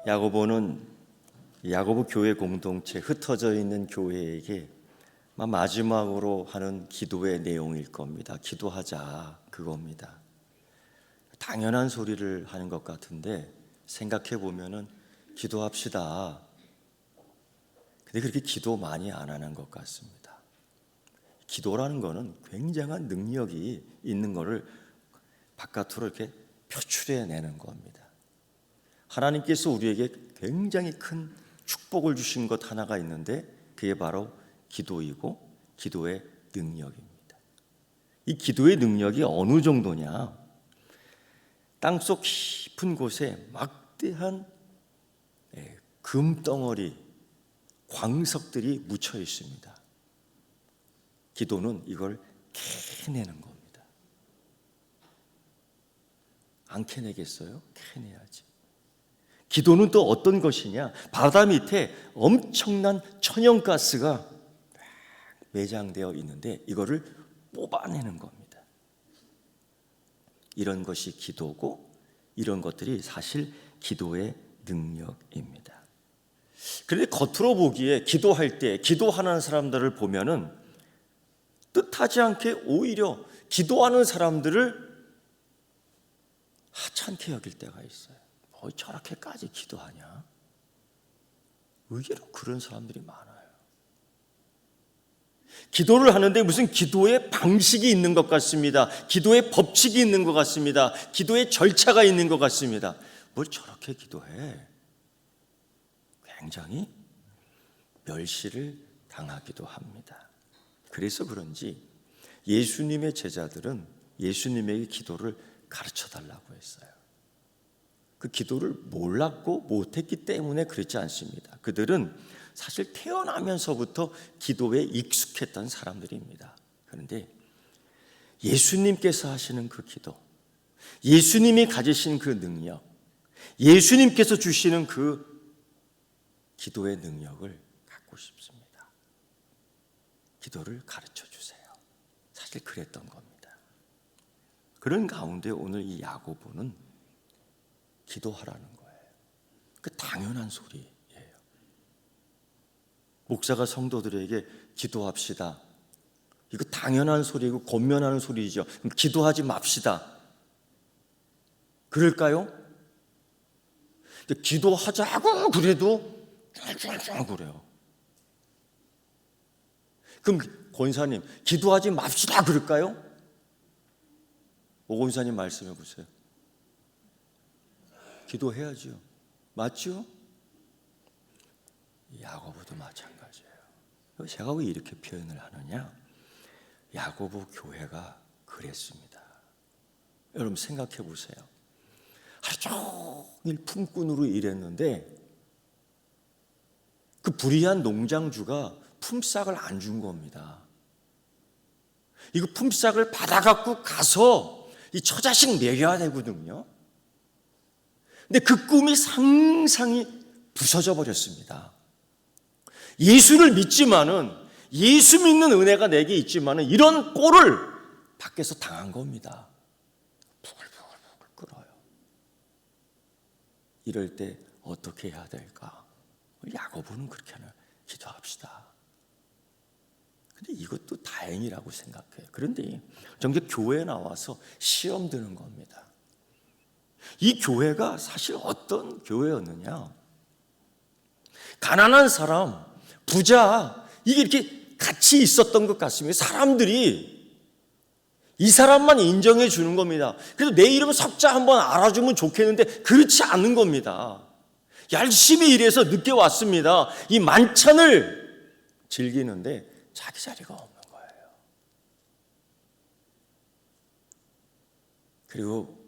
야고보는 야고보 교회 공동체, 흩어져 있는 교회에게 마지막으로 하는 기도의 내용일 겁니다. 기도하자, 그겁니다. 당연한 소리를 하는 것 같은데 생각해 보면은 기도합시다. 근데 그렇게 기도 많이 안 하는 것 같습니다. 기도라는 거는 굉장한 능력이 있는 거를 바깥으로 이렇게 표출해 내는 겁니다. 하나님께서 우리에게 굉장히 큰 축복을 주신 것 하나가 있는데 그게 바로 기도이고 기도의 능력입니다. 이 기도의 능력이 어느 정도냐? 땅속 깊은 곳에 막대한 금덩어리, 광석들이 묻혀 있습니다. 기도는 이걸 캐내는 겁니다. 안 캐내겠어요? 캐내야지. 기도는 또 어떤 것이냐? 바다 밑에 엄청난 천연가스가 매장되어 있는데 이거를 뽑아내는 겁니다. 이런 것이 기도고 이런 것들이 사실 기도의 능력입니다. 그런데 겉으로 보기에 기도할 때 기도하는 사람들을 보면은 뜻하지 않게 오히려 기도하는 사람들을 하찮게 여길 때가 있어요. 뭐 저렇게까지 기도하냐? 의외로 그런 사람들이 많아요. 기도를 하는데 무슨 기도의 방식이 있는 것 같습니다. 기도의 법칙이 있는 것 같습니다. 기도의 절차가 있는 것 같습니다. 뭘 저렇게 기도해? 굉장히 멸시를 당하기도 합니다. 그래서 그런지 예수님의 제자들은 예수님에게 기도를 가르쳐 달라고 했어요. 그 기도를 몰랐고 못했기 때문에 그렇지 않습니다. 그들은 사실 태어나면서부터 기도에 익숙했던 사람들입니다. 그런데 예수님께서 하시는 그 기도, 예수님이 가지신 그 능력, 예수님께서 주시는 그 기도의 능력을 갖고 싶습니다. 기도를 가르쳐 주세요. 사실 그랬던 겁니다. 그런 가운데 오늘 이 야고보는 기도하라는 거예요. 그 당연한 소리예요. 목사가 성도들에게 기도합시다. 이거 당연한 소리고 권면하는 소리죠. 그럼 기도하지 맙시다. 그럴까요? 기도하자고 그래도 쫄쫄쫄 그래요. 그럼 권사님 기도하지 맙시다 그럴까요? 오 권사님 말씀해 보세요. 기도해야죠. 맞죠? 야고보도 마찬가지예요. 제가 왜 이렇게 표현을 하느냐? 야고보 교회가 그랬습니다. 여러분 생각해 보세요. 하루 종일 품꾼으로 일했는데 그 불의한 농장주가 품삯을 안 준 겁니다. 이거 품삯을 받아갖고 가서 이 처자식 먹여야 되거든요. 근데 그 꿈이 상상이 부서져 버렸습니다. 예수를 믿지만은 예수 믿는 은혜가 내게 있지만은 이런 꼴을 밖에서 당한 겁니다. 부글부글 끓어요. 이럴 때 어떻게 해야 될까? 야고보는 그렇게 하나 기도합시다. 근데 이것도 다행이라고 생각해요. 그런데 정작 교회에 나와서 시험 드는 겁니다. 이 교회가 사실 어떤 교회였느냐? 가난한 사람, 부자, 이게 이렇게 같이 있었던 것 같습니다. 사람들이 이 사람만 인정해 주는 겁니다. 그래서 내 이름 석자 한번 알아주면 좋겠는데 그렇지 않은 겁니다. 열심히 일해서 늦게 왔습니다. 이 만찬을 즐기는데 자기 자리가 없는 거예요. 그리고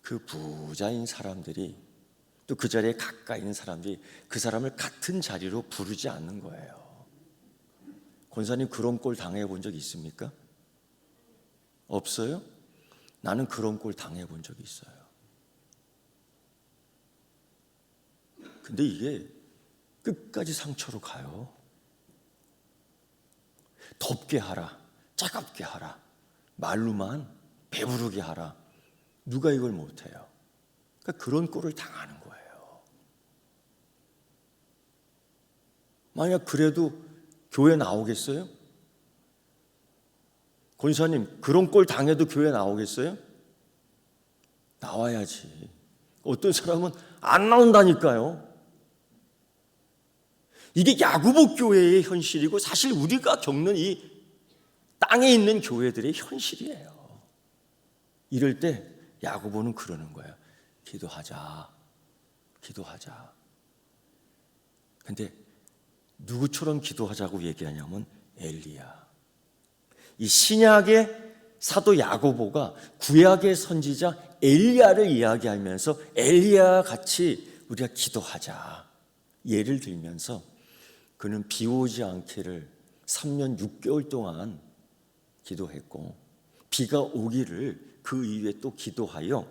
그 부자인 사람들이 또 그 자리에 가까이 있는 사람들이 그 사람을 같은 자리로 부르지 않는 거예요. 권사님 그런 꼴 당해본 적 있습니까? 없어요? 나는 그런 꼴 당해본 적이 있어요. 근데 이게 끝까지 상처로 가요. 덥게 하라, 차갑게 하라, 말로만 배부르게 하라. 누가 이걸 못해요? 그러니까 그런 꼴을 당하는 거예요. 만약 그래도 교회 나오겠어요? 권사님, 그런 꼴 당해도 교회 나오겠어요? 나와야지. 어떤 사람은 안 나온다니까요. 이게 야고보 교회의 현실이고 사실 우리가 겪는 이 땅에 있는 교회들의 현실이에요. 이럴 때 야고보는 그러는 거예요. 기도하자. 기도하자. 근데 누구처럼 기도하자고 얘기하냐면 엘리야. 이 신약의 사도 야고보가 구약의 선지자 엘리야를 이야기하면서 엘리야 같이 우리가 기도하자 예를 들면서 그는 비 오지 않기를 3년 6개월 동안 기도했고 비가 오기를 그 이후에 또 기도하여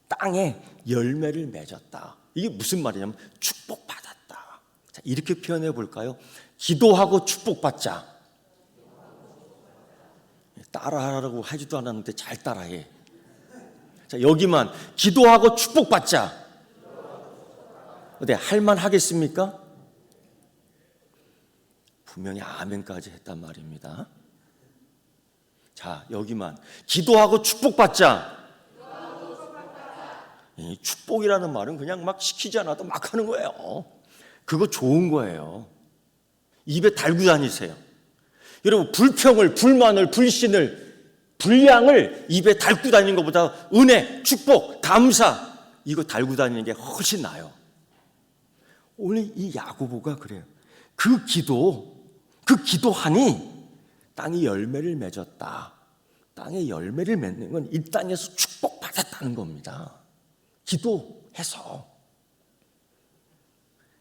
땅에 열매를 맺었다. 이게 무슨 말이냐면 축복받았다. 자, 이렇게 표현해 볼까요? 기도하고 축복받자. 따라하라고 하지도 않았는데 잘 따라해. 자, 여기만 기도하고 축복받자. 근데 할만 하겠습니까? 분명히 아멘까지 했단 말입니다. 자, 여기만 기도하고 축복받자. 이 축복이라는 말은 그냥 막 시키지 않아도 막 하는 거예요. 그거 좋은 거예요. 입에 달고 다니세요. 여러분, 불평을, 불만을, 불신을, 불량을 입에 달고 다니는 것보다 은혜, 축복, 감사 이거 달고 다니는 게 훨씬 나아요. 오늘 이 야고보가 그래요. 그 기도하니 땅이 열매를 맺었다. 땅에 열매를 맺는 건 이 땅에서 축복받았다는 겁니다. 기도해서.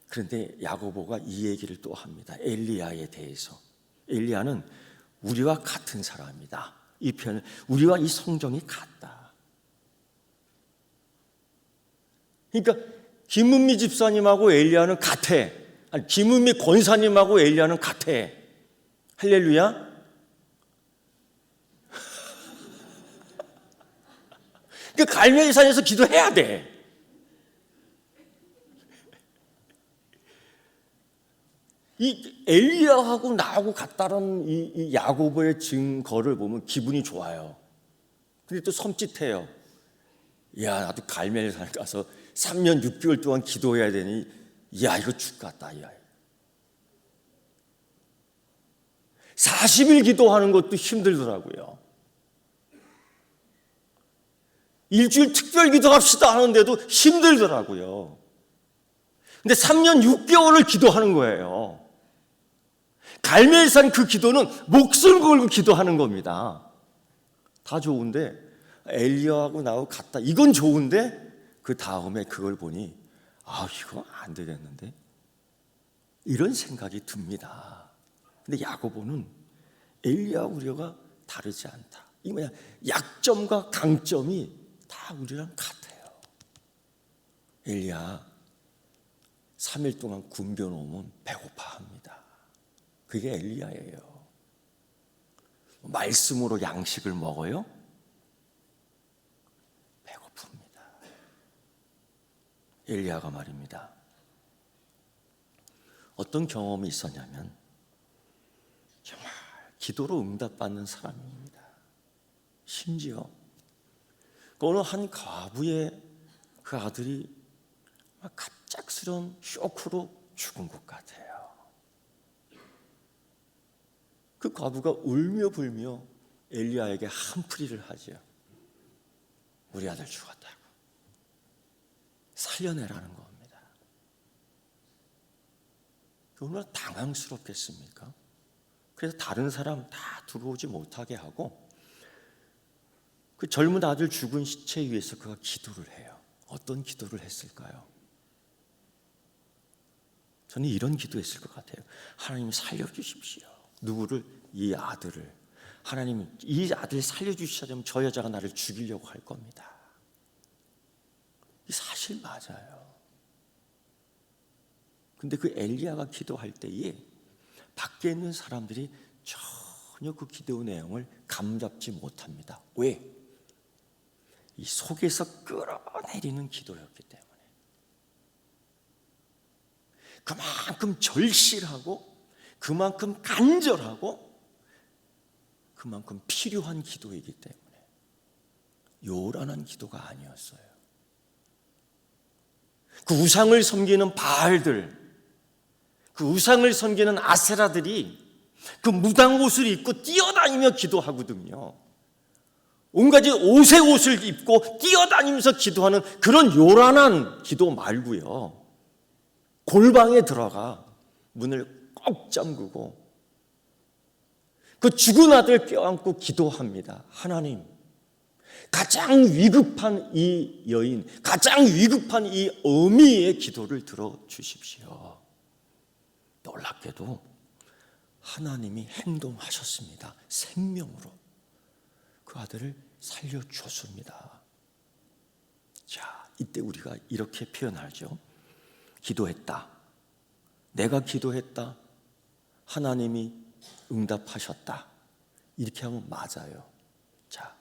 그런데 야고보가 이 얘기를 또 합니다. 엘리야에 대해서. 엘리야는 우리와 같은 사람이다. 이 표현은 우리와 이 성정이 같다. 그러니까 김은미 집사님하고 엘리야는 같아. 아니, 김은미 권사님하고 엘리야는 같아. 할렐루야. 그 갈멜산에서 기도해야 돼. 이 엘리야하고 나하고 같다는 이 야고보의 증거를 보면 기분이 좋아요. 근데 또 섬찟해요. 야, 나도 갈멜산에 가서 3년 6개월 동안 기도해야 되니, 야, 이거 죽겠다. 야. 40일 기도하는 것도 힘들더라고요. 일주일 특별 기도합시다 하는데도 힘들더라고요. 근데 3년 6개월을 기도하는 거예요. 갈멜산 그 기도는 목숨 걸고 기도하는 겁니다. 다 좋은데 엘리야하고 나하고 같다. 이건 좋은데 그 다음에 그걸 보니 이거 안 되겠는데? 이런 생각이 듭니다. 근데 야고보는 엘리야하고 우리가 다르지 않다. 이 뭐냐? 약점과 강점이 다 우리랑 같아요. 엘리야 3일 동안 굶겨 놓으면 배고파합니다. 그게 엘리야예요. 말씀으로 양식을 먹어요? 배고픕니다. 엘리야가 말입니다. 어떤 경험이 있었냐면 정말 기도로 응답받는 사람입니다. 심지어 어느 한 과부의 그 아들이 갑작스러운 쇼크로 죽은 것 같아요. 그 과부가 울며 불며 엘리야에게 한풀이를 하죠. 우리 아들 죽었다고. 살려내라는 겁니다. 얼마나 당황스럽겠습니까? 그래서 다른 사람 다 들어오지 못하게 하고 그 젊은 아들 죽은 시체 위에서 그가 기도를 해요. 어떤 기도를 했을까요? 저는 이런 기도했을 것 같아요. 하나님 살려주십시오. 누구를? 이 아들을. 하나님 이 아들 살려주시자면 저 여자가 나를 죽이려고 할 겁니다. 이 사실 맞아요. 근데 그 엘리야가 기도할 때에 밖에 있는 사람들이 전혀 그 기도 내용을 감잡지 못합니다. 왜? 이 속에서 끌어내리는 기도였기 때문에. 그만큼 절실하고 그만큼 간절하고 그만큼 필요한 기도이기 때문에 요란한 기도가 아니었어요. 그 우상을 섬기는 바알들, 그 우상을 섬기는 아세라들이 그 무당 옷을 입고 뛰어다니며 기도하거든요. 온갖 옷의 옷을 입고 뛰어다니면서 기도하는 그런 요란한 기도 말고요, 골방에 들어가 문을 꼭 잠그고 그 죽은 아들 껴안고 기도합니다. 하나님, 가장 위급한 이 여인, 가장 위급한 이 어미의 기도를 들어주십시오. 놀랍게도 하나님이 행동하셨습니다. 생명으로 그 아들을 살려주었습니다. 자, 이때 우리가 이렇게 표현하죠. 기도했다. 내가 기도했다. 하나님이 응답하셨다. 이렇게 하면 맞아요. 자,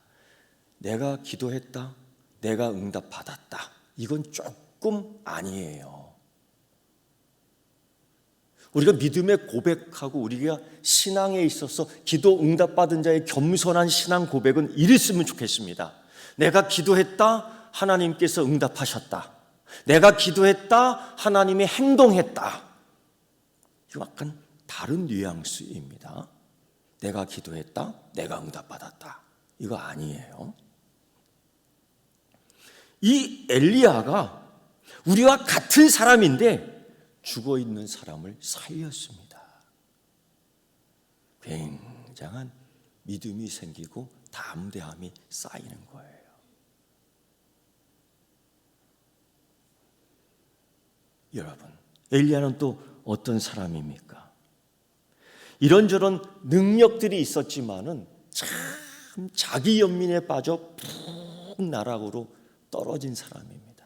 내가 기도했다. 내가 응답받았다. 이건 조금 아니에요. 우리가 믿음의 고백하고 우리가 신앙에 있어서 기도 응답받은 자의 겸손한 신앙 고백은 이랬으면 좋겠습니다. 내가 기도했다. 하나님께서 응답하셨다. 내가 기도했다. 하나님이 행동했다. 이거 약간 다른 뉘앙스입니다. 내가 기도했다. 내가 응답받았다. 이거 아니에요. 이 엘리야가 우리와 같은 사람인데 죽어있는 사람을 살렸습니다. 굉장한 믿음이 생기고 담대함이 쌓이는 거예요. 여러분, 엘리야는 또 어떤 사람입니까? 이런저런 능력들이 있었지만은 참 자기 연민에 빠져 푹 나락으로 떨어진 사람입니다.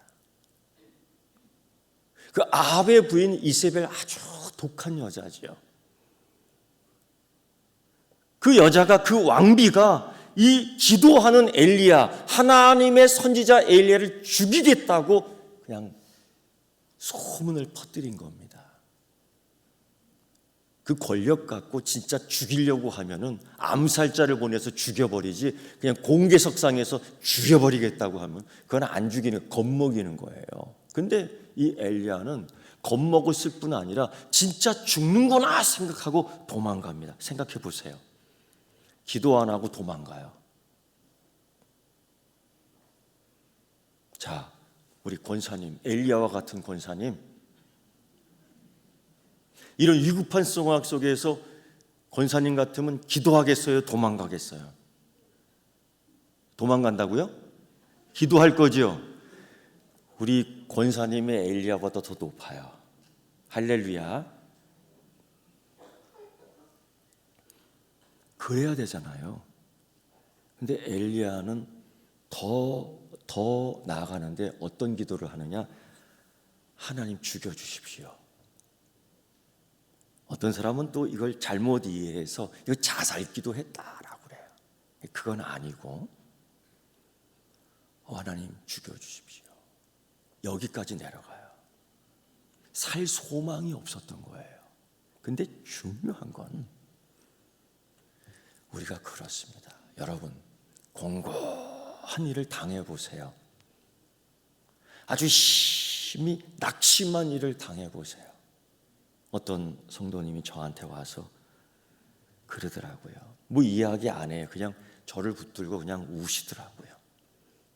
그 아합의 부인 이세벨 아주 독한 여자죠. 그 여자가, 그 왕비가 이 기도하는 엘리야, 하나님의 선지자 엘리야를 죽이겠다고 그냥 소문을 퍼뜨린 겁니다. 그 권력 갖고 진짜 죽이려고 하면은 암살자를 보내서 죽여버리지, 그냥 공개석상에서 죽여버리겠다고 하면 그건 안 죽이는, 겁먹이는 거예요. 근데 이 엘리야는 겁먹었을 뿐 아니라 진짜 죽는구나 생각하고 도망갑니다. 생각해 보세요. 기도 안 하고 도망가요. 자, 우리 권사님, 엘리야와 같은 권사님, 이런 위급한 상황 속에서 권사님 같으면 기도하겠어요? 도망가겠어요? 도망간다고요? 기도할 거죠? 우리 권사님의 엘리야보다 더 높아요. 할렐루야. 그래야 되잖아요. 근데 엘리야는 더 나아가는데 어떤 기도를 하느냐? 하나님 죽여주십시오. 어떤 사람은 또 이걸 잘못 이해해서 이거 자살 기도했다라고 그래요. 그건 아니고, 하나님 죽여주십시오. 여기까지 내려가요. 살 소망이 없었던 거예요. 근데 중요한 건 우리가 그렇습니다. 여러분, 공고한 일을 당해보세요. 아주 심히 낙심한 일을 당해보세요. 어떤 성도님이 저한테 와서 그러더라고요. 뭐 이야기 안 해요. 그냥 저를 붙들고 그냥 우시더라고요.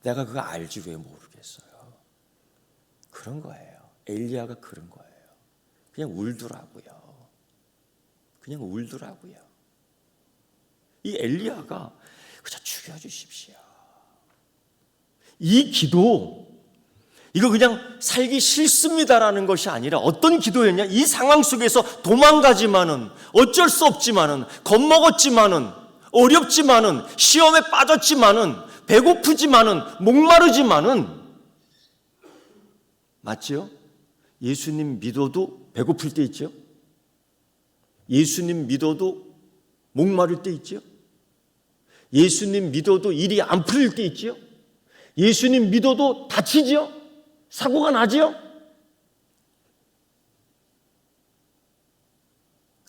내가 그거 알지 왜 모르겠어요. 그런 거예요. 엘리야가 그런 거예요. 그냥 울더라고요. 그냥 울더라고요. 이 엘리야가 그저 죽여주십시오. 이 기도, 이거 그냥 살기 싫습니다라는 것이 아니라 어떤 기도였냐? 이 상황 속에서 도망가지만은, 어쩔 수 없지만은, 겁먹었지만은, 어렵지만은, 시험에 빠졌지만은, 배고프지만은, 목마르지만은, 맞죠? 예수님 믿어도 배고플 때 있죠? 예수님 믿어도 목마를 때 있죠? 예수님 믿어도 일이 안 풀릴 때 있죠? 예수님 믿어도 다치죠? 사고가 나죠?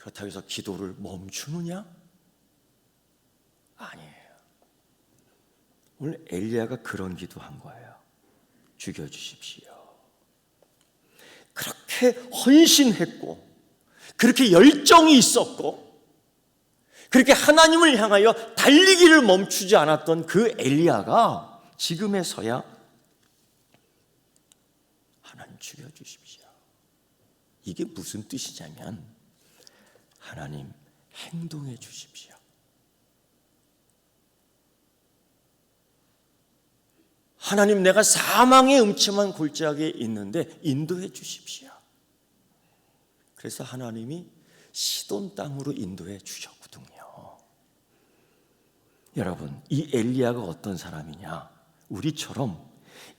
그렇다고 해서 기도를 멈추느냐? 아니에요. 오늘 엘리야가 그런 기도한 거예요. 죽여주십시오. 그렇게 헌신했고, 그렇게 열정이 있었고, 그렇게 하나님을 향하여 달리기를 멈추지 않았던 그 엘리야가 지금에서야 하나님 죽여주십시오. 이게 무슨 뜻이냐면, 하나님 행동해 주십시오. 하나님, 내가 사망의 음침한 골짜기에 있는데 인도해 주십시오. 그래서 하나님이 시돈 땅으로 인도해 주셨거든요. 여러분, 이 엘리야가 어떤 사람이냐? 우리처럼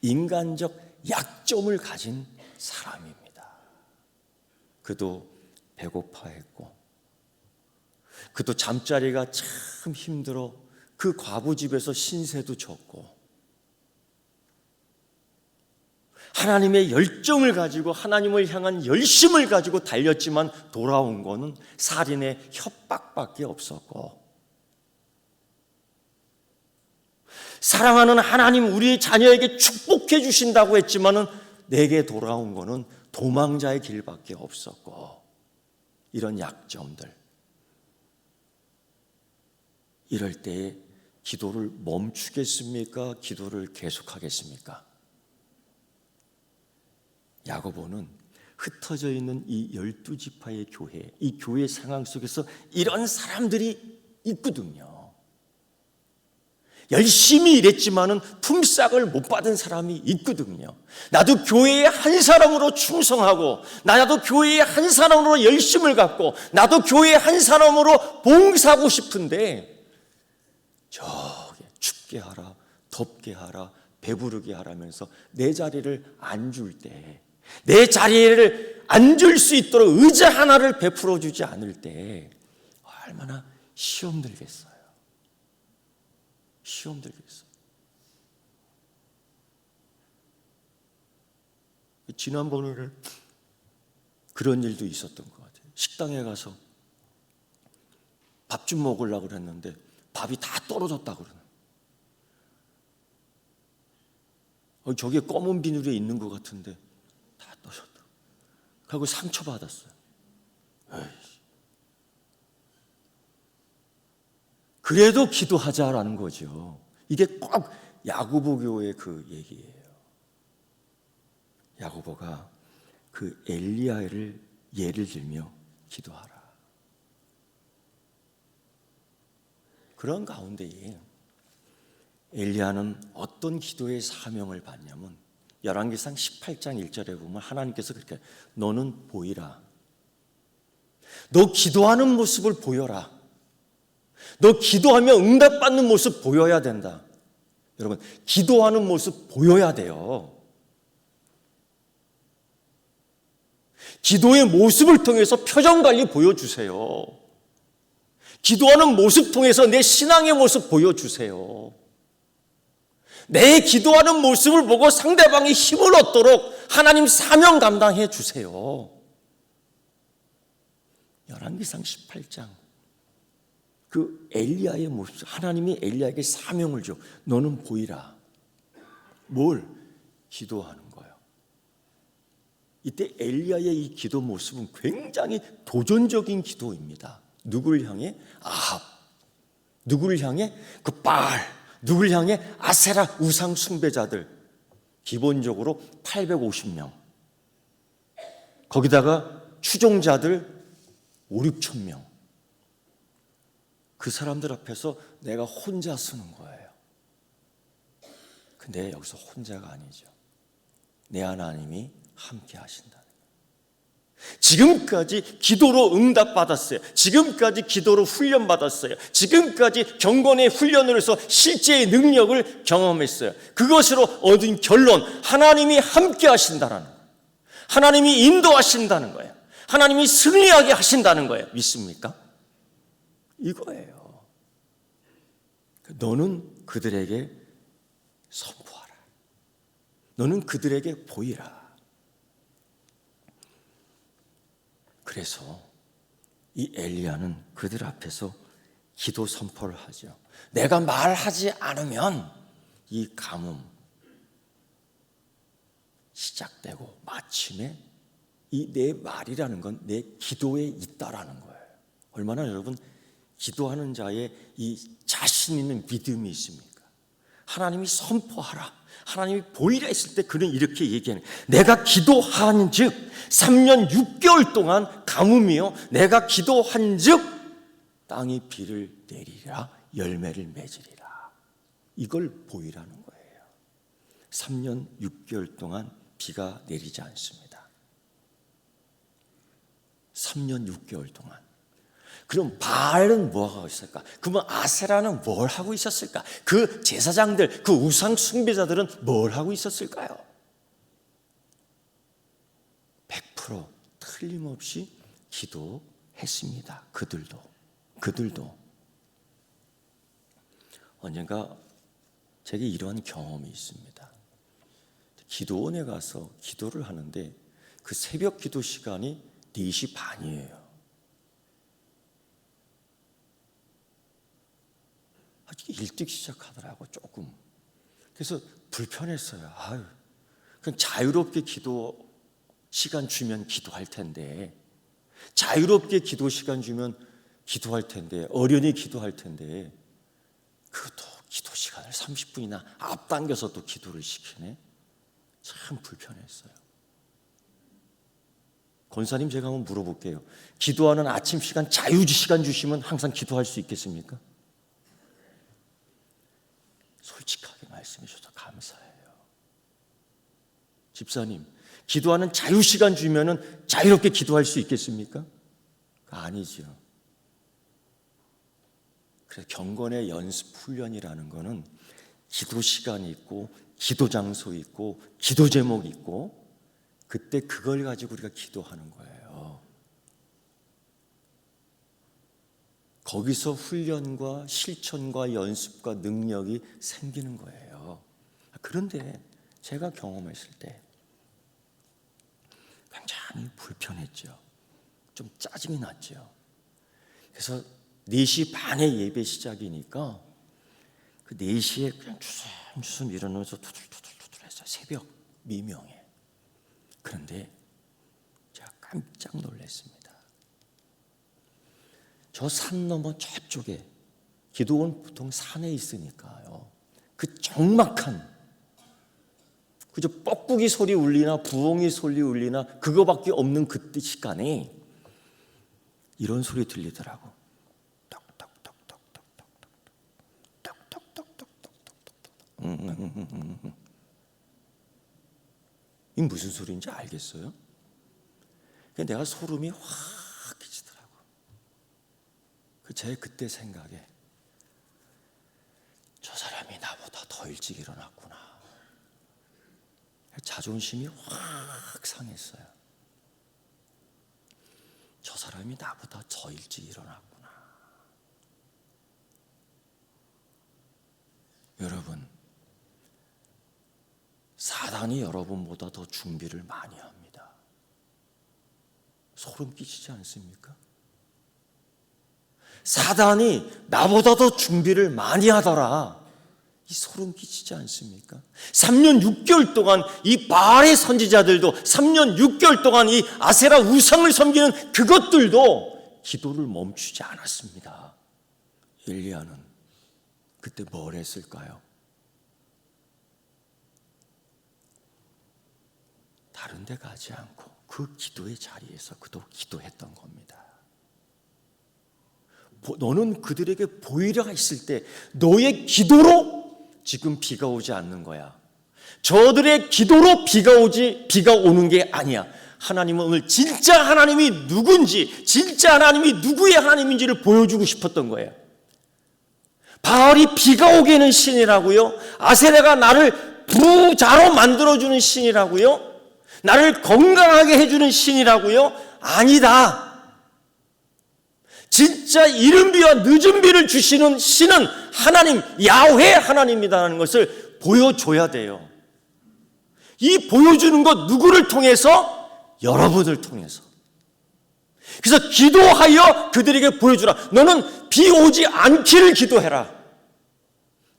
인간적 약점을 가진 사람입니다. 그도 배고파했고, 그도 잠자리가 참 힘들어 그 과부 집에서 신세도 졌고, 하나님의 열정을 가지고 하나님을 향한 열심을 가지고 달렸지만 돌아온 거는 살인의 협박밖에 없었고, 사랑하는 하나님 우리의 자녀에게 축복해 주신다고 했지만은 내게 돌아온 거는 도망자의 길밖에 없었고, 이런 약점들, 이럴 때에 기도를 멈추겠습니까? 기도를 계속하겠습니까? 야고보는 흩어져 있는 이 12지파의 교회, 이 교회 상황 속에서 이런 사람들이 있거든요. 열심히 일했지만은 품삯을 못 받은 사람이 있거든요. 나도 교회의 한 사람으로 충성하고, 나도 교회의 한 사람으로 열심을 갖고, 나도 교회의 한 사람으로 봉사하고 싶은데 저기 춥게 하라, 덥게 하라, 배부르게 하라면서 내 자리를 안 줄 때, 내 자리를 앉을 수 있도록 의자 하나를 베풀어 주지 않을 때 얼마나 시험 들겠어요. 시험 들겠어요. 지난번에는 그런 일도 있었던 것 같아요. 식당에 가서 밥 좀 먹으려고 그랬는데 밥이 다 떨어졌다고 그러는. 저게 검은 비닐에 있는 것 같은데 다 떨어졌다. 그리고 상처받았어요. 에이씨. 그래도 기도하자라는 거죠. 이게 꼭 야고보 교회의 그 얘기예요. 야고보가 그 엘리야를 예를 들며 기도하라. 그런 가운데에 엘리야는 어떤 기도의 사명을 받냐면, 열왕기상 18장 1절에 보면 하나님께서 그렇게, 너는 보이라. 너 기도하는 모습을 보여라. 너 기도하며 응답받는 모습 보여야 된다. 여러분, 기도하는 모습 보여야 돼요. 기도의 모습을 통해서 표정관리 보여주세요. 기도하는 모습 통해서 내 신앙의 모습 보여주세요. 내 기도하는 모습을 보고 상대방이 힘을 얻도록 하나님 사명 감당해 주세요. 열왕기상 18장 그 엘리야의 모습, 하나님이 엘리야에게 사명을 줘. 너는 보이라. 뭘? 기도하는 거예요. 이때 엘리야의 이 기도 모습은 굉장히 도전적인 기도입니다. 누구를 향해? 아합. 누구를 향해? 그 바알. 누구를 향해? 아세라 우상 숭배자들. 기본적으로 850명. 거기다가 추종자들 5, 6천 명. 그 사람들 앞에서 내가 혼자 쓰는 거예요. 근데 여기서 혼자가 아니죠. 내 하나님이 함께 하신다는 거예요. 지금까지 기도로 응답받았어요. 지금까지 기도로 훈련받았어요. 지금까지 경건의 훈련을 해서 실제의 능력을 경험했어요. 그것으로 얻은 결론, 하나님이 함께 하신다는 거예요. 하나님이 인도하신다는 거예요. 하나님이 승리하게 하신다는 거예요. 믿습니까? 이거예요. 너는 그들에게 선포하라. 너는 그들에게 보이라. 그래서 이 엘리야는 그들 앞에서 기도 선포를 하죠. 내가 말하지 않으면 이 가뭄 시작되고 마침에 이 내 말이라는 건 내 기도에 있다라는 거예요. 얼마나 여러분 기도하는 자의 이 자신 있는 믿음이 있습니까? 하나님이 선포하라, 하나님이 보이라 했을 때 그는 이렇게 얘기하는 거예요. 내가 기도한 즉 3년 6개월 동안 가뭄이요 내가 기도한 즉 땅이 비를 내리라 열매를 맺으리라. 이걸 보이라는 거예요. 3년 6개월 동안 비가 내리지 않습니다. 3년 6개월 동안. 그럼 바알은 뭐 하고 있을까? 그러면 아세라는 뭘 하고 있었을까? 그 제사장들, 그 우상 숭배자들은 뭘 하고 있었을까요? 100% 틀림없이 기도했습니다. 그들도 언젠가 제게 이러한 경험이 있습니다. 기도원에 가서 기도를 하는데 그 새벽 기도 시간이 4시 반이에요. 아주 일찍 시작하더라고 조금. 그래서 불편했어요. 그냥 자유롭게 기도 시간 주면 기도할 텐데, 자유롭게 기도 시간 주면 기도할 텐데, 어련히 기도할 텐데, 그것도 기도 시간을 30분이나 앞당겨서 또 기도를 시키네. 참 불편했어요. 권사님, 제가 한번 물어볼게요. 기도하는 아침 시간 자유지 시간 주시면 항상 기도할 수 있겠습니까? 솔직하게 말씀해 주셔서 감사해요. 집사님, 기도하는 자유 시간 주면은 자유롭게 기도할 수 있겠습니까? 아니죠. 그래서 경건의 연습 훈련이라는 거는 기도 시간이 있고 기도 장소 있고 기도 제목이 있고 그때 그걸 가지고 우리가 기도하는 거예요. 거기서 훈련과 실천과 연습과 능력이 생기는 거예요. 그런데 제가 경험했을 때 굉장히 불편했죠. 좀 짜증이 났죠. 그래서 4시 반에 예배 시작이니까 그 4시에 그냥 주섬주섬 일어나면서 투들투들 했어요. 새벽 미명에. 그런데 제가 깜짝 놀랐습니다. 저 산 너머 저쪽에, 기도원 보통 산에 있으니까요, 그 적막한, 그저 뻐꾸기 소리 울리나 부엉이 소리 울리나 그거밖에 없는 그때 시간에 이런 소리 들리더라고. 이 무슨 소리인지 알겠어요? 내가 소름이 확 끼치더라고. 제 그때 생각에 저 사람이 나보다 더 일찍 일어났구나. 자존심이 확 상했어요. 저 사람이 나보다 더 일찍 일어났구나. 여러분, 사단이 여러분보다 더 준비를 많이 합니다. 소름 끼치지 않습니까? 사단이 나보다 더 준비를 많이 하더라. 이 소름 끼치지 않습니까? 3년 6개월 동안 이 바알의 선지자들도 3년 6개월 동안 이 아세라 우상을 섬기는 그것들도 기도를 멈추지 않았습니다. 엘리야는 그때 뭘 했을까요? 다른 데 가지 않고 그 기도의 자리에서 그도 기도했던 겁니다. 너는 그들에게 보이라 했을 때 너의 기도로 지금 비가 오지 않는 거야. 저들의 기도로 비가 오는 게 아니야. 하나님은 오늘 진짜 하나님이 누군지, 진짜 하나님이 누구의 하나님인지를 보여주고 싶었던 거예요. 바알이 비가 오게 하는 신이라고요? 아세라가 나를 부자로 만들어주는 신이라고요? 나를 건강하게 해주는 신이라고요? 아니다. 진짜 이른 비와 늦은 비를 주시는 신은 하나님, 야훼 하나님이라는 것을 보여줘야 돼요. 이 보여주는 것 누구를 통해서? 여러분을 통해서. 그래서 기도하여 그들에게 보여주라. 너는 비 오지 않기를 기도해라.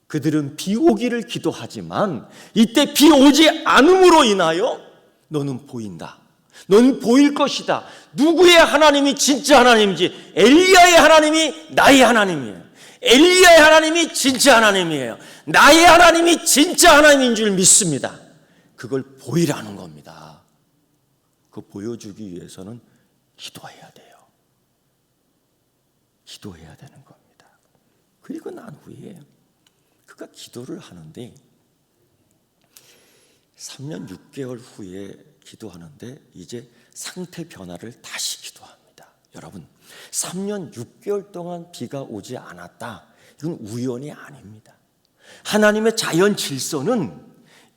그들은 비 오기를 기도하지만 이때 비 오지 않음으로 인하여 너는 보인다. 너는 보일 것이다. 누구의 하나님이 진짜 하나님인지, 엘리야의 하나님이 나의 하나님이에요. 엘리야의 하나님이 진짜 하나님이에요. 나의 하나님이 진짜 하나님인 줄 믿습니다. 그걸 보이라는 겁니다. 그거 보여주기 위해서는 기도해야 돼요. 기도해야 되는 겁니다. 그리고 난 후에 그가 기도를 하는데 3년 6개월 후에 기도하는데 이제 상태 변화를 다시 기도합니다. 여러분, 3년 6개월 동안 비가 오지 않았다. 이건 우연이 아닙니다. 하나님의 자연 질서는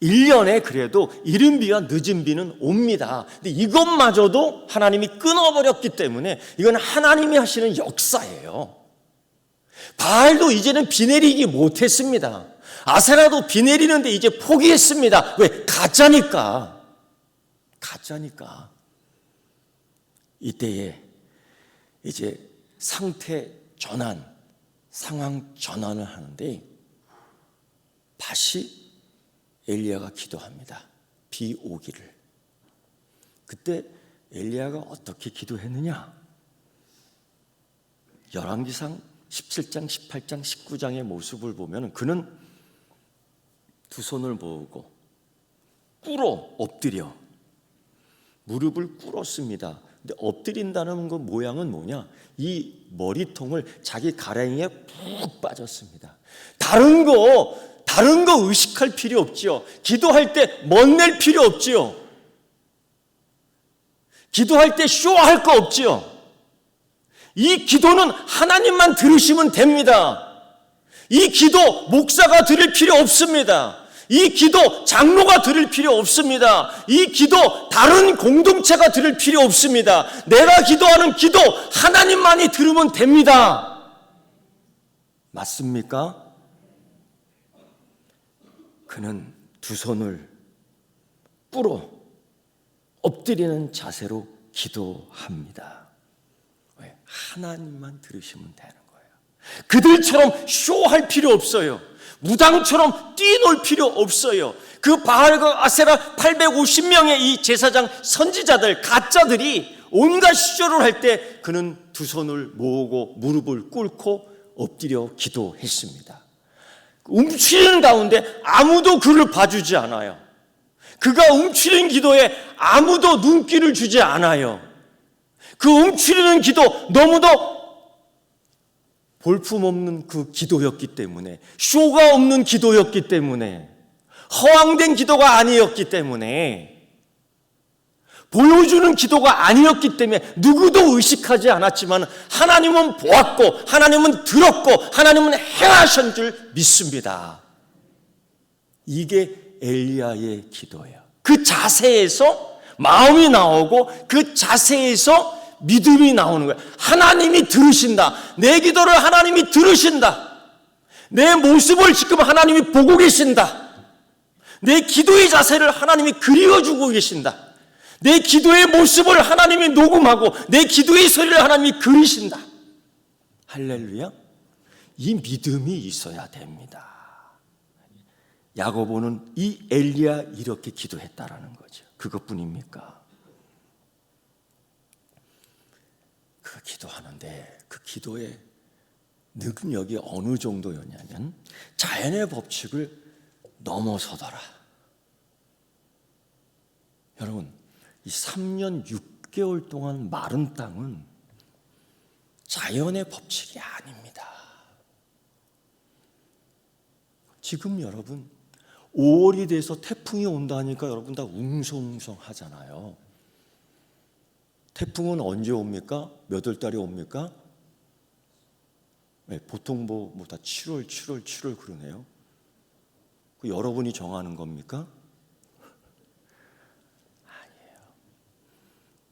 1년에 그래도 이른 비와 늦은 비는 옵니다. 근데 이것마저도 하나님이 끊어버렸기 때문에 이건 하나님이 하시는 역사예요. 바알도 이제는 비 내리기 못했습니다. 아세라도 비 내리는데 이제 포기했습니다. 왜? 가짜니까. 이때에 이제 상태 전환, 상황 전환을 하는데 다시 엘리야가 기도합니다. 비 오기를. 그때 엘리야가 어떻게 기도했느냐? 열왕기상 17장, 18장, 19장의 모습을 보면 그는 두 손을 모으고 엎드려 무릎을 꿇었습니다. 근데 엎드린다는 그 모양은 뭐냐? 이 머리통을 자기 가랭이에 푹 빠졌습니다. 다른 거 의식할 필요 없지요. 기도할 때 멋낼 필요 없지요. 기도할 때 쇼할 거 없지요. 이 기도는 하나님만 들으시면 됩니다. 이 기도 목사가 들을 필요 없습니다. 이 기도 장로가 들을 필요 없습니다. 이 기도 다른 공동체가 들을 필요 없습니다. 내가 기도하는 기도 하나님만이 들으면 됩니다. 맞습니까? 그는 두 손을 꿇어 엎드리는 자세로 기도합니다. 왜? 하나님만 들으시면 되는 거예요. 그들처럼 쇼할 필요 없어요. 무당처럼 뛰놀 필요 없어요. 그 바알과 아세라 850명의 이 제사장 선지자들, 가짜들이 온갖 시조를 할 때 그는 두 손을 모으고 무릎을 꿇고 엎드려 기도했습니다. 움츠리는 가운데 아무도 그를 봐주지 않아요. 그가 움츠리는 기도에 아무도 눈길을 주지 않아요. 그 움츠리는 기도 너무도 볼품없는 그 기도였기 때문에, 쇼가 없는 기도였기 때문에, 허황된 기도가 아니었기 때문에, 보여주는 기도가 아니었기 때문에 누구도 의식하지 않았지만 하나님은 보았고 하나님은 들었고 하나님은 행하신 줄 믿습니다. 이게 엘리야의 기도예요. 그 자세에서 마음이 나오고 그 자세에서 믿음이 나오는 거예요. 하나님이 들으신다. 내 기도를 하나님이 들으신다. 내 모습을 지금 하나님이 보고 계신다. 내 기도의 자세를 하나님이 그리워주고 계신다. 내 기도의 모습을 하나님이 녹음하고 내 기도의 소리를 하나님이 그리신다. 할렐루야. 이 믿음이 있어야 됩니다. 야고보는 이 엘리야 이렇게 기도했다라는 거죠. 그것뿐입니까? 그 기도하는데 그 기도의 능력이 어느 정도였냐면 자연의 법칙을 넘어서더라. 여러분, 이 3년 6개월 동안 마른 땅은 자연의 법칙이 아닙니다. 지금 여러분 5월이 돼서 태풍이 온다니까 여러분 다 웅성웅성 하잖아요. 태풍은 언제 옵니까? 몇 월 달에 옵니까? 네, 보통 다 7월 그러네요. 그 여러분이 정하는 겁니까?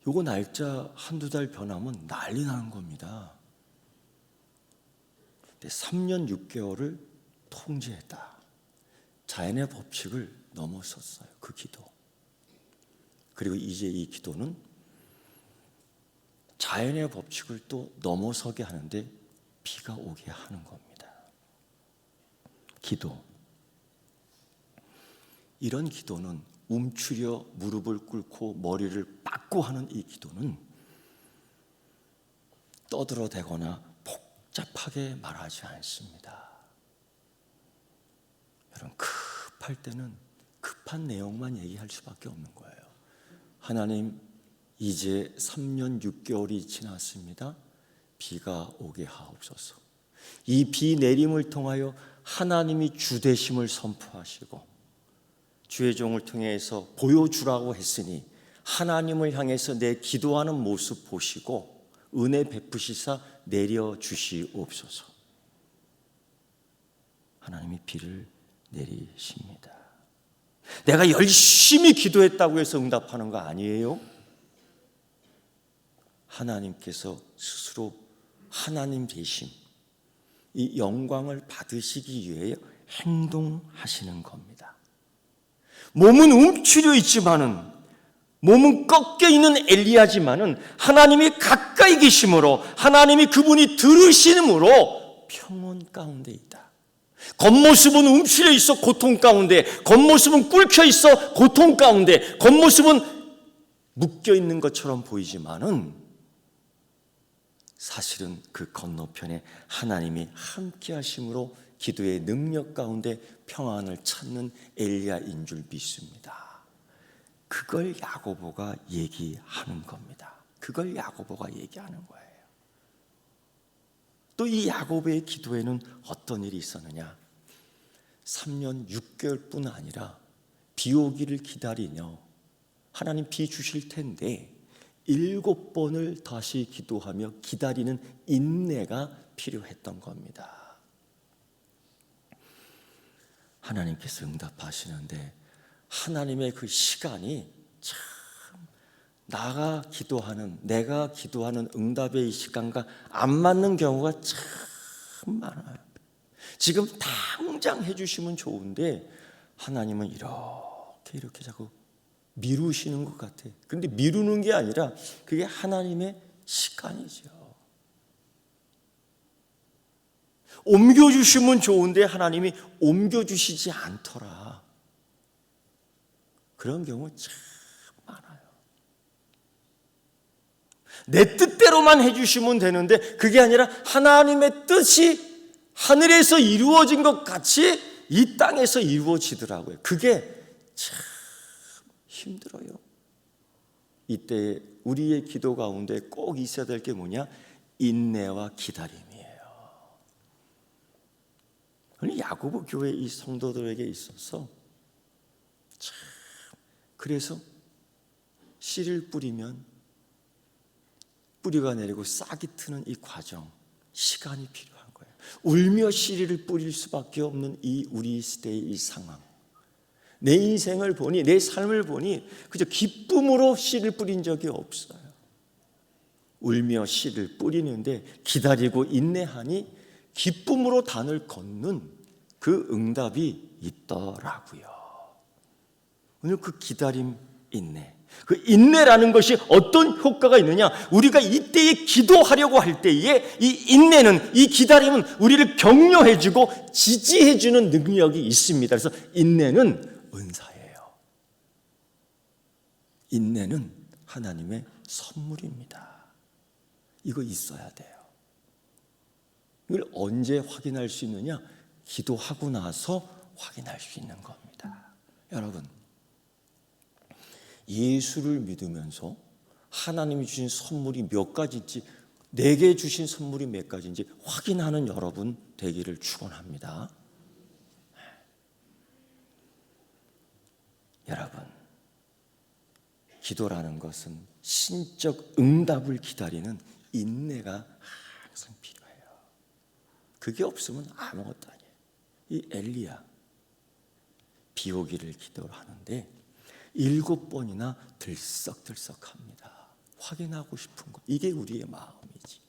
요거 날짜 한두 달 변하면 난리 나는 겁니다. 근데 3년 6개월을 통제했다. 자연의 법칙을 넘어섰어요. 그 기도. 그리고 이제 이 기도는 자연의 법칙을 또 넘어서게 하는데 비가 오게 하는 겁니다. 기도. 이런 기도는 움츠려 무릎을 꿇고 머리를 빡고 하는 이 기도는 떠들어대거나 복잡하게 말하지 않습니다. 여러분, 급할 때는 급한 내용만 얘기할 수밖에 없는 거예요. 하나님, 이제 3년 6개월이 지났습니다. 비가 오게 하옵소서. 이 비 내림을 통하여 하나님이 주 되심을 선포하시고 주의 종을 통해서 보여주라고 했으니 하나님을 향해서 내 기도하는 모습 보시고 은혜 베푸시사 내려주시옵소서. 하나님이 비를 내리십니다. 내가 열심히 기도했다고 해서 응답하는 거 아니에요. 하나님께서 스스로 하나님 되심, 이 영광을 받으시기 위해 행동하시는 겁니다. 몸은 움츠려 있지만은, 몸은 꺾여 있는 엘리야지만은 하나님이 가까이 계심으로, 하나님이 그분이 들으시므로 평온 가운데 있다. 겉모습은 움츠려 있어 고통 가운데, 겉모습은 꿇혀 있어 고통 가운데, 겉모습은 묶여 있는 것처럼 보이지만은 사실은 그 건너편에 하나님이 함께 하심으로 기도의 능력 가운데 평안을 찾는 엘리야인 줄 믿습니다. 그걸 야고보가 얘기하는 겁니다. 그걸 야고보가 얘기하는 거예요. 또 이 야고보의 기도에는 어떤 일이 있었느냐? 3년 6개월뿐 아니라 비 오기를 기다리며 하나님 비 주실 텐데 7번을 다시 기도하며 기다리는 인내가 필요했던 겁니다. 하나님께서 응답하시는데 하나님의 그 시간이 참 내가 기도하는 응답의 이 시간과 안 맞는 경우가 참 많아요. 지금 당장 해주시면 좋은데 하나님은 이렇게 자꾸 미루시는 것 같아. 그런데 미루는 게 아니라 그게 하나님의 시간이죠. 옮겨주시면 좋은데 하나님이 옮겨주시지 않더라. 그런 경우 참 많아요. 내 뜻대로만 해주시면 되는데 그게 아니라 하나님의 뜻이 하늘에서 이루어진 것 같이 이 땅에서 이루어지더라고요. 그게 참 힘들어요. 이때 우리의 기도 가운데 꼭 있어야 될 게 뭐냐? 인내와 기다림이에요. 야고보 교회 이 성도들에게 있어서 참 그래서 씨를 뿌리면 뿌리가 내리고 싹이 트는 이 과정, 시간이 필요한 거예요. 울며 씨를 뿌릴 수밖에 없는 이 우리 시대의 이 상황. 내 인생을 보니, 내 삶을 보니 그저 기쁨으로 씨를 뿌린 적이 없어요. 울며 씨를 뿌리는데 기다리고 인내하니 기쁨으로 단을 걷는 그 응답이 있더라고요. 오늘 그 기다림, 인내, 그 인내라는 것이 어떤 효과가 있느냐? 우리가 이때에 기도하려고 할 때에 이 인내는, 이 기다림은 우리를 격려해주고 지지해주는 능력이 있습니다. 그래서 인내는 은사예요. 인내는 하나님의 선물입니다. 이거 있어야 돼요. 이걸 언제 확인할 수 있느냐? 기도하고 나서 확인할 수 있는 겁니다. 여러분, 예수를 믿으면서 하나님이 주신 선물이 몇 가지인지, 내게 주신 선물이 몇 가지인지 확인하는 여러분 되기를 축원합니다. 여러분, 기도라는 것은 신적 응답을 기다리는 인내가 항상 필요해요. 그게 없으면 아무것도 아니에요. 이 엘리야, 비 오기를 기도를 하는데 7번이나 들썩들썩합니다. 확인하고 싶은 거, 이게 우리의 마음이지.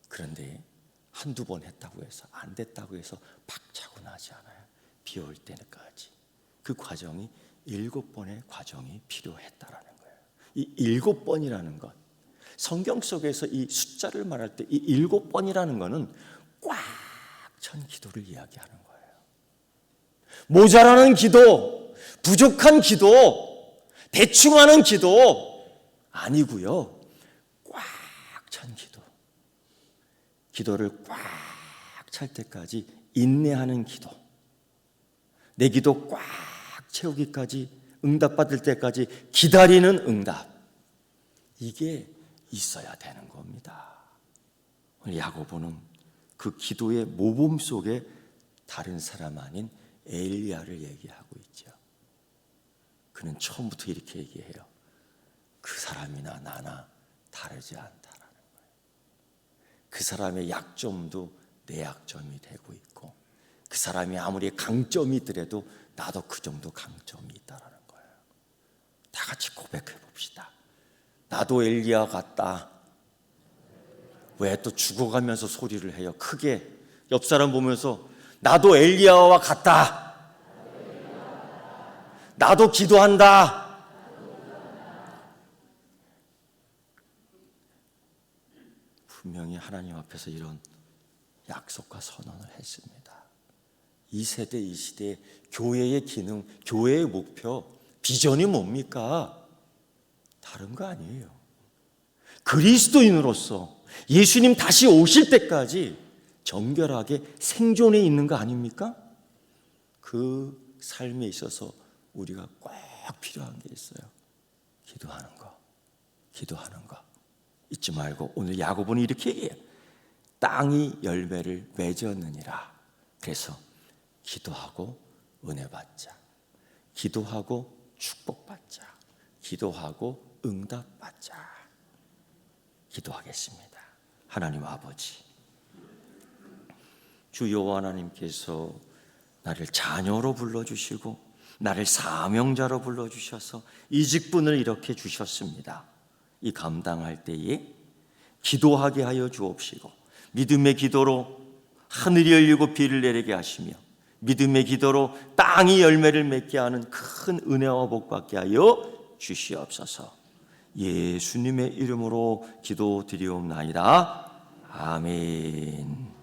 그런데 한두 번 했다고 해서, 안 됐다고 해서 박차고 나지 않아요. 비 올 때까지 그 과정이 7번의 과정이 필요했다라는 거예요. 이 7번이라는 것, 성경 속에서 이 숫자를 말할 때 이 7번이라는 것은 꽉 찬 기도를 이야기하는 거예요. 모자라는 기도, 부족한 기도, 대충 하는 기도 아니고요. 꽉 찬 기도. 기도를 꽉 찰 때까지 인내하는 기도. 내 기도 꽉 채우기까지, 응답받을 때까지 기다리는 응답. 이게 있어야 되는 겁니다. 오늘 야고보는 그 기도의 모범 속에 다른 사람 아닌 엘리야를 얘기하고 있죠. 그는 처음부터 이렇게 얘기해요. 그 사람이나 나나 다르지 않다라는 거예요. 그 사람의 약점도 내 약점이 되고 있고, 그 사람이 아무리 강점이 있더라도 나도 그 정도 강점이 있다라는 거예요. 다 같이 고백해 봅시다. 나도 엘리야 같다. 왜 또 죽어가면서 소리를 해요? 크게 옆 사람 보면서 나도 엘리야와 같다. 나도 기도한다. 분명히 하나님 앞에서 이런 약속과 선언을 했습니다. 이 세대, 이 시대의 교회의 기능, 교회의 목표, 비전이 뭡니까? 다른 거 아니에요. 그리스도인으로서 예수님 다시 오실 때까지 정결하게 생존해 있는 거 아닙니까? 그 삶에 있어서 우리가 꼭 필요한 게 있어요. 기도하는 거. 기도하는 거. 잊지 말고 오늘 야고보는 이렇게 얘기해요. 땅이 열매를 맺었느니라. 그래서 기도하고 은혜 받자. 기도하고 축복받자. 기도하고 응답받자. 기도하겠습니다. 하나님 아버지, 주 여호와 하나님께서 나를 자녀로 불러주시고 나를 사명자로 불러주셔서 이 직분을 이렇게 주셨습니다. 이 감당할 때에 기도하게 하여 주옵시고 믿음의 기도로 하늘이 열리고 비를 내리게 하시며 믿음의 기도로 땅이 열매를 맺게 하는 큰 은혜와 복 받게 하여 주시옵소서. 예수님의 이름으로 기도드리옵나이다. 아멘.